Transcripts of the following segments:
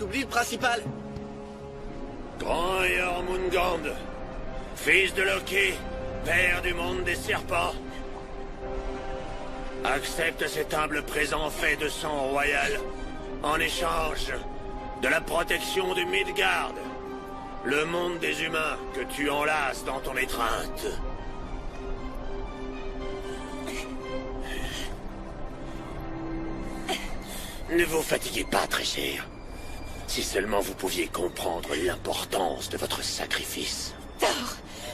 t'oublies le principal. Grand Jormungand, fils de Loki, père du monde des serpents. Accepte cet humble présent fait de sang royal en échange de la protection du Midgard, le monde des humains que tu enlaces dans ton étreinte. Ne vous fatiguez pas, Trésir. Si seulement vous pouviez comprendre l'importance de votre sacrifice. Thor,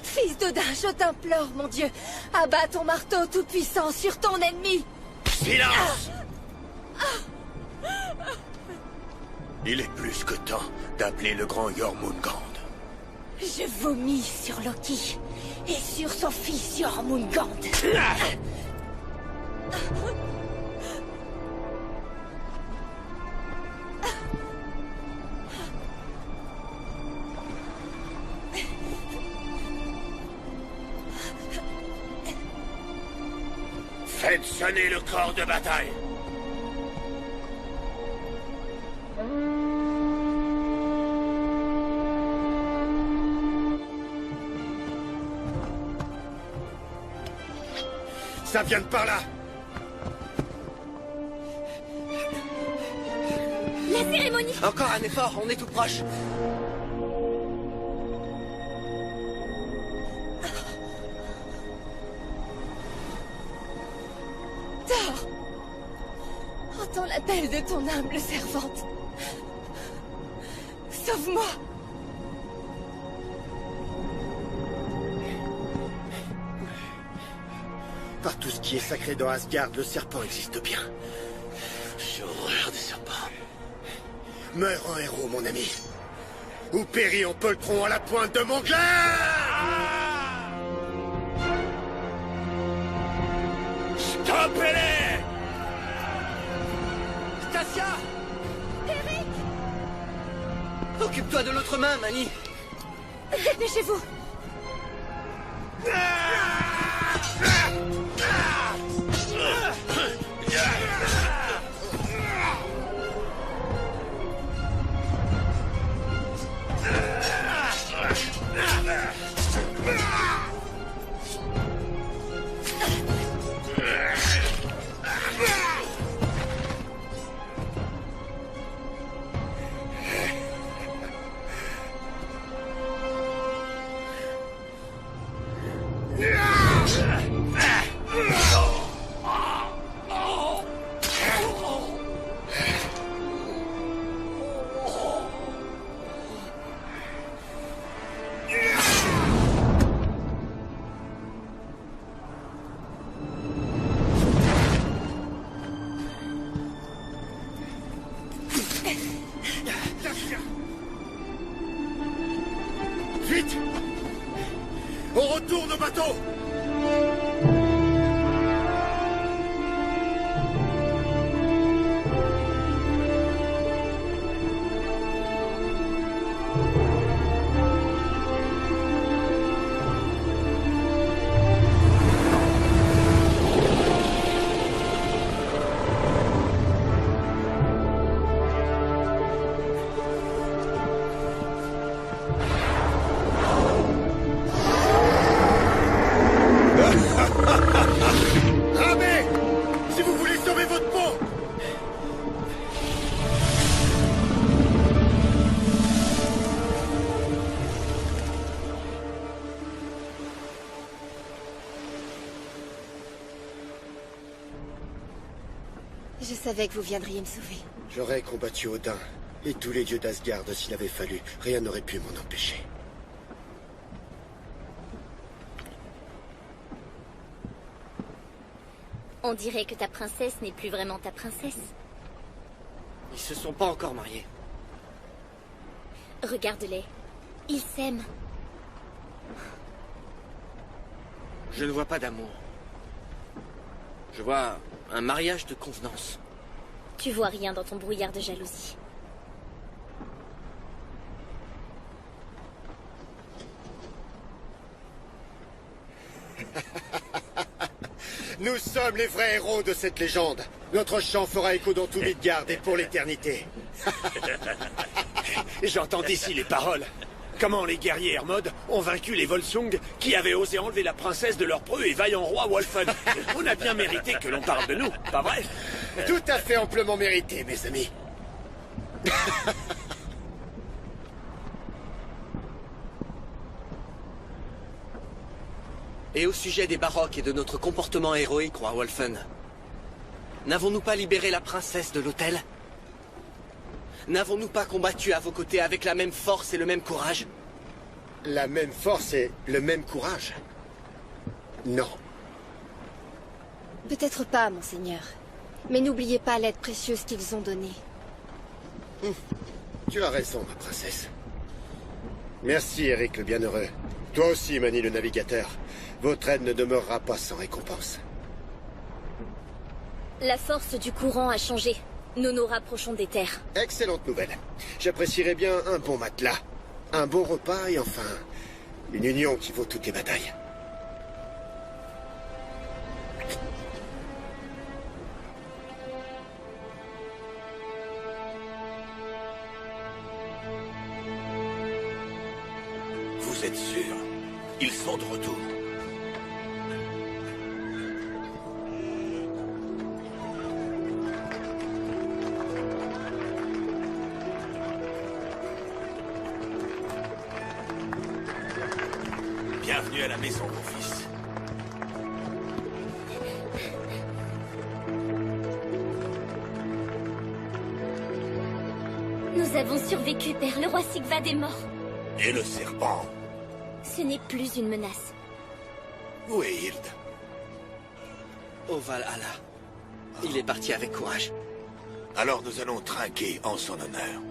fils d'Odin, je t'implore, mon Dieu, abats ton marteau tout-puissant sur ton ennemi. Silence! Il est plus que temps d'appeler le grand Jormungand. Je vomis sur Loki et sur son fils Jormungand. Faites sonner le corps de bataille. Ça vient de par là. La cérémonie. Encore un effort, on est tout proche. Thor, entends l'appel de ton humble servante. Sauve-moi. Par tout ce qui est sacré dans Asgard, le serpent existe bien. J'ai horreur des serpents. Meurs en héros, mon ami. Ou péris en poltron à la pointe de mon glaive. Stoppez-les! Stacia! Eric, Occupe-toi de l'autre main, Manny. dépêchez-vous. Vite! On retourne au bateau! Ramez! Si vous voulez sauver votre peau! Je savais que vous viendriez me sauver. J'aurais combattu Odin et tous les dieux d'Asgard s'il avait fallu. Rien n'aurait pu m'en empêcher. On dirait que ta princesse n'est plus vraiment ta princesse. Ils se sont pas encore mariés. Regarde-les. Ils s'aiment. Je ne vois pas d'amour. Je vois un mariage de convenance. Tu vois rien dans ton brouillard de jalousie. Nous sommes les vrais héros de cette légende. Notre chant fera écho dans tout Midgard et pour l'éternité. J'entends d'ici les paroles. Comment les guerriers Hermod ont vaincu les Volsung qui avaient osé enlever la princesse de leur preux et vaillant roi Wolfen. On a bien mérité que l'on parle de nous, pas vrai? Tout à fait amplement mérité, mes amis. Et au sujet des Baroques et de notre comportement héroïque, roi Wolfen, n'avons-nous pas libéré la princesse de l'hôtel? N'avons-nous pas combattu à vos côtés avec la même force et le même courage? La même force et le même courage? Non. Peut-être pas, monseigneur. Mais n'oubliez pas l'aide précieuse qu'ils ont donnée. Tu as raison, ma princesse. Merci, Eric le Bienheureux. Toi aussi, Mani le Navigateur. Votre aide ne demeurera pas sans récompense. La force du courant a changé. Nous nous rapprochons des terres. Excellente nouvelle. J'apprécierais bien un bon matelas, un bon repas et enfin, une union qui vaut toutes les batailles. Vous êtes sûr? Ils sont de retour. Bienvenue à la maison, mon fils. Nous avons survécu, père. Le roi Sigvad est mort. Et le serpent? Ce n'est plus une menace. Où est Hild? Au Valhalla. Il est parti avec courage. Alors nous allons trinquer en son honneur.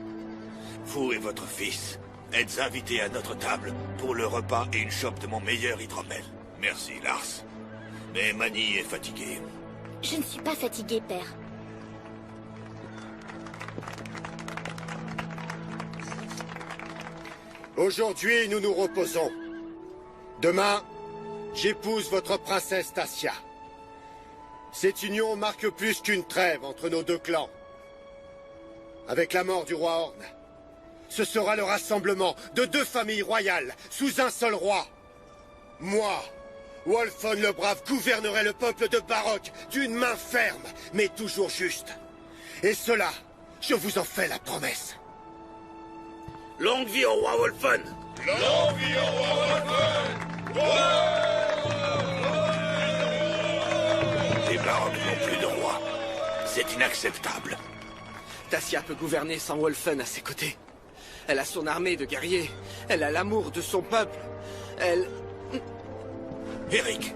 Vous et votre fils êtes invités à notre table pour le repas et une chope de mon meilleur hydromel. Merci, Lars. Mais Mani est fatigué. Je ne suis pas fatigué, père. Aujourd'hui, nous nous reposons. Demain, j'épouse votre princesse Tassia. Cette union marque plus qu'une trêve entre nos deux clans. Avec la mort du roi Horn, ce sera le rassemblement de deux familles royales sous un seul roi. Moi, Wolfen le Brave, gouvernerai le peuple de Baroque d'une main ferme, mais toujours juste. Et cela, je vous en fais la promesse. Longue vie au roi Wolfen! Longue vie au roi Wolfen! Les Baroques n'ont plus de roi. C'est inacceptable. Tassia peut gouverner sans Wolfen à ses côtés. Elle a son armée de guerriers. Elle a l'amour de son peuple. Elle... Eric,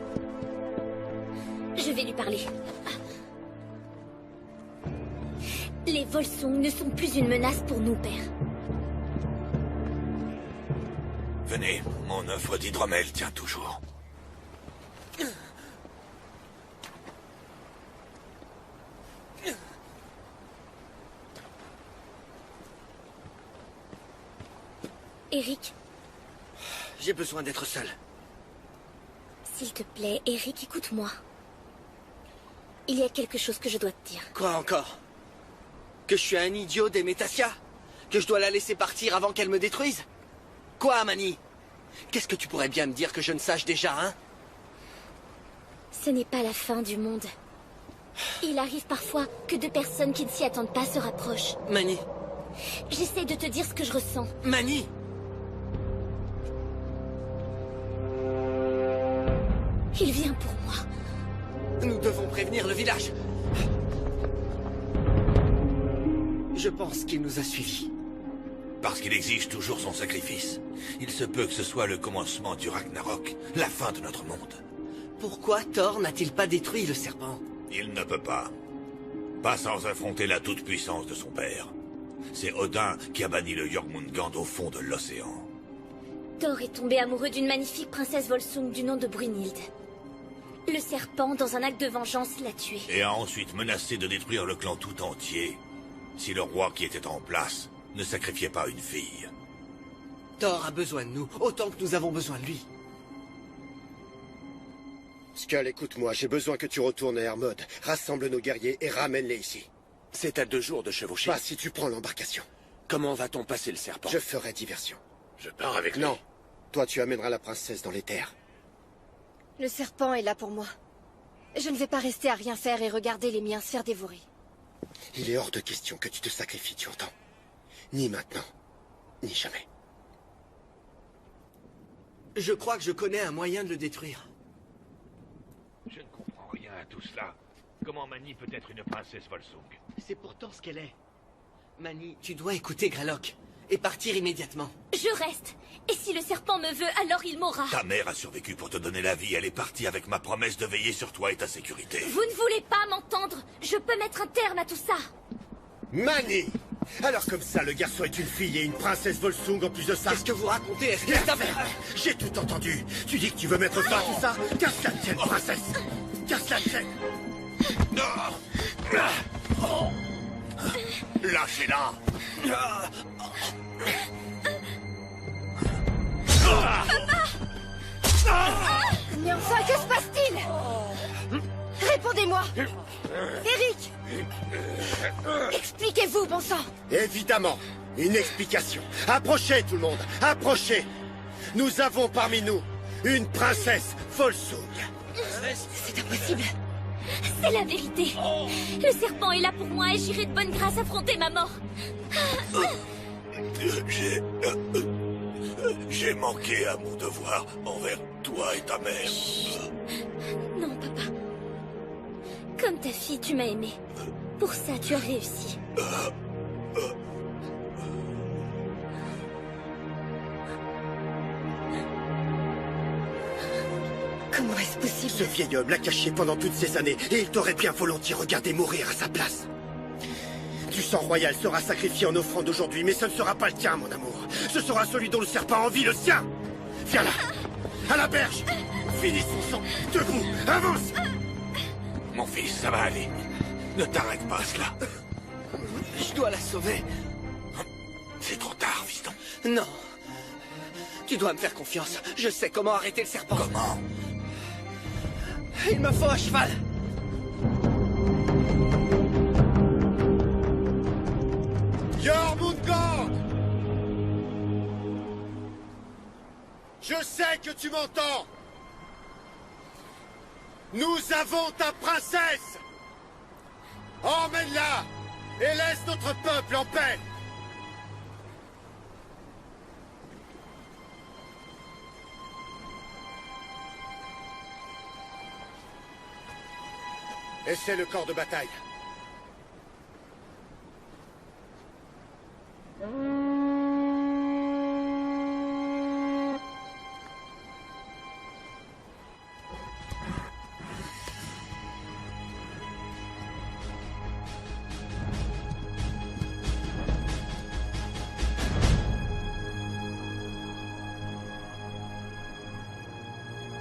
Je vais lui parler. Les Volsung ne sont plus une menace pour nous, père. venez, mon offre d'hydromel tient toujours. Eric, J'ai besoin d'être seul. s'il te plaît, Eric, écoute-moi. Il y a quelque chose que je dois te dire. Quoi encore? Que je suis un idiot d'aimer Tassia? Que je dois la laisser partir avant qu'elle me détruise? Quoi, Mani? Qu'est-ce que tu pourrais bien me dire que je ne sache déjà, hein? Ce n'est pas la fin du monde. Il arrive parfois que deux personnes qui ne s'y attendent pas se rapprochent. Mani? J'essaie de te dire ce que je ressens. Mani? Il vient pour moi. Nous devons prévenir le village. Je pense qu'il nous a suivis. Parce qu'il exige toujours son sacrifice. Il se peut que ce soit le commencement du Ragnarok, la fin de notre monde. Pourquoi Thor n'a-t-il pas détruit le serpent? Il ne peut pas. Pas sans affronter la toute-puissance de son père. C'est Odin qui a banni le Jormungand au fond de l'océan. Thor est tombé amoureux d'une magnifique princesse Volsung du nom de Brunhild. Le serpent, dans un acte de vengeance, l'a tué. Et a ensuite menacé de détruire le clan tout entier, si le roi qui était en place ne sacrifiait pas une fille. Thor a besoin de nous, autant que nous avons besoin de lui. Skull, écoute-moi, j'ai besoin que tu retournes à Hermod, rassemble nos guerriers et ramène-les ici. C'est à 2 jours de chevaucher. Pas si tu prends l'embarcation. Comment va-t-on passer le serpent? Je ferai diversion. Je pars avec lui. Non. Toi, tu amèneras la princesse dans les terres. Le serpent est là pour moi. Je ne vais pas rester à rien faire et regarder les miens se faire dévorer. Il est hors de question que tu te sacrifies, tu entends? Ni maintenant, ni jamais. Je crois que je connais un moyen de le détruire. Je ne comprends rien à tout cela. Comment Mani peut être une princesse Volsung? C'est pourtant ce qu'elle est. Mani, tu dois écouter Greylock et partir immédiatement. Je reste. Et si le serpent me veut, alors il m'aura. Ta mère a survécu pour te donner la vie. Elle est partie avec ma promesse de veiller sur toi et ta sécurité. Vous ne voulez pas m'entendre. Je peux mettre un terme à tout ça. Mani! Alors comme ça, le garçon est une fille et une princesse Volsung en plus de ça. Qu'est-ce que vous racontez? Est-ce que Laisse faire. J'ai tout entendu. Tu dis que tu veux mettre fin à tout ça? Casse la tienne, princesse. Casse la tienne. Lâchez-la. Mais enfin, que se passe-t-il? Répondez-moi. Eric! Expliquez-vous, bon sang. Évidemment, une explication. Approchez tout le monde, approchez. Nous avons parmi nous une princesse Volsung. C'est impossible. C'est la vérité. Le serpent est là pour moi et j'irai de bonne grâce affronter ma mort. J'ai manqué à mon devoir envers toi et ta mère. Non, papa. Comme ta fille, tu m'as aimé. Pour ça, tu as réussi. Comment est-ce possible? Ce vieil homme l'a caché pendant toutes ces années et il t'aurait bien volontiers regardé mourir à sa place. Du sang royal sera sacrifié en offrande aujourd'hui, mais ce ne sera pas le tien, mon amour. Ce sera celui dont le serpent a envie, le sien. Viens là, à la berge. Finis son sang. Debout, avance. Mon fils, ça va aller. Ne t'arrête pas à cela. Je dois la sauver. C'est trop tard, fiston. Non. Tu dois me faire confiance. Je sais comment arrêter le serpent. Comment? Il me faut un cheval. Jormungand! Je sais que tu m'entends. Nous avons ta princesse. Emmène-la et laisse notre peuple en paix. Et c'est le corps de bataille.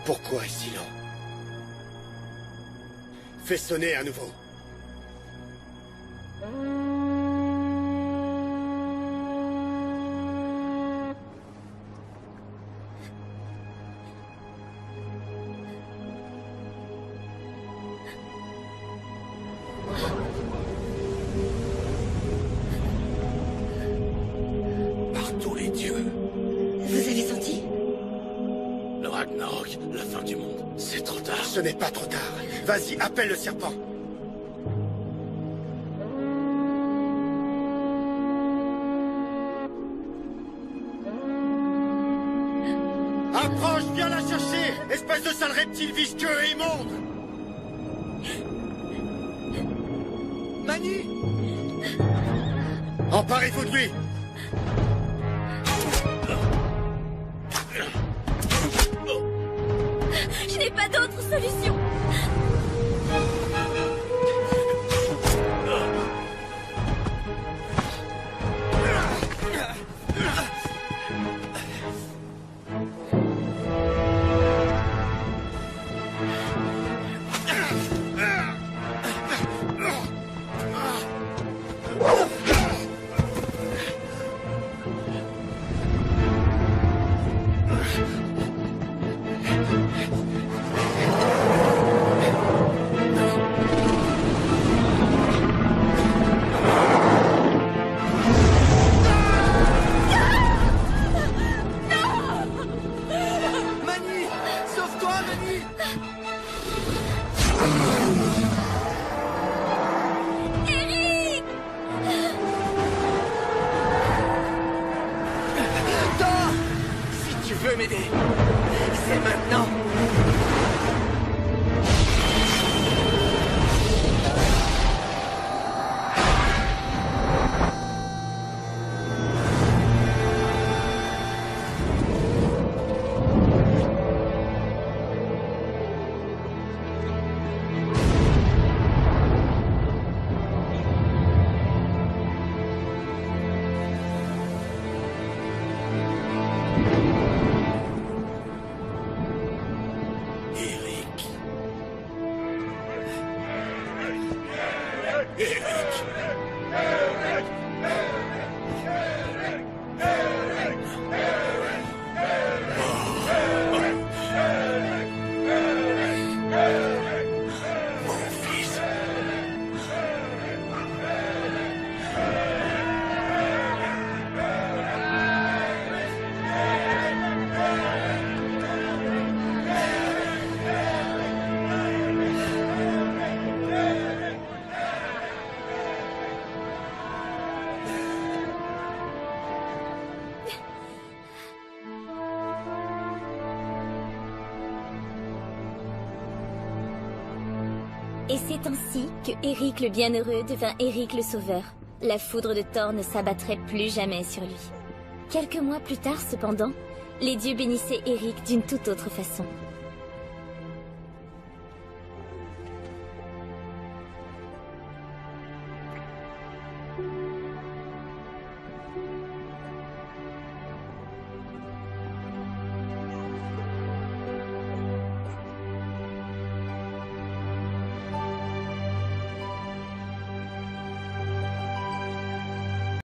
Pourquoi est-ce si lent? Fais sonner à nouveau. Par tous les dieux. Vous avez senti? Le Ragnarok, la fin du monde. C'est trop tard. Ce n'est pas trop tard. Vas-y, appelle le serpent. Approche, viens la chercher, espèce de sale reptile visqueux et immonde. Mani! Emparez-vous de lui. Je n'ai pas d'autre solution. veux m'aider, c'est maintenant. Et c'est ainsi que Eric le Bienheureux devint Eric le Sauveur. La foudre de Thor ne s'abattrait plus jamais sur lui. Quelques mois plus tard, cependant, les dieux bénissaient Eric d'une toute autre façon.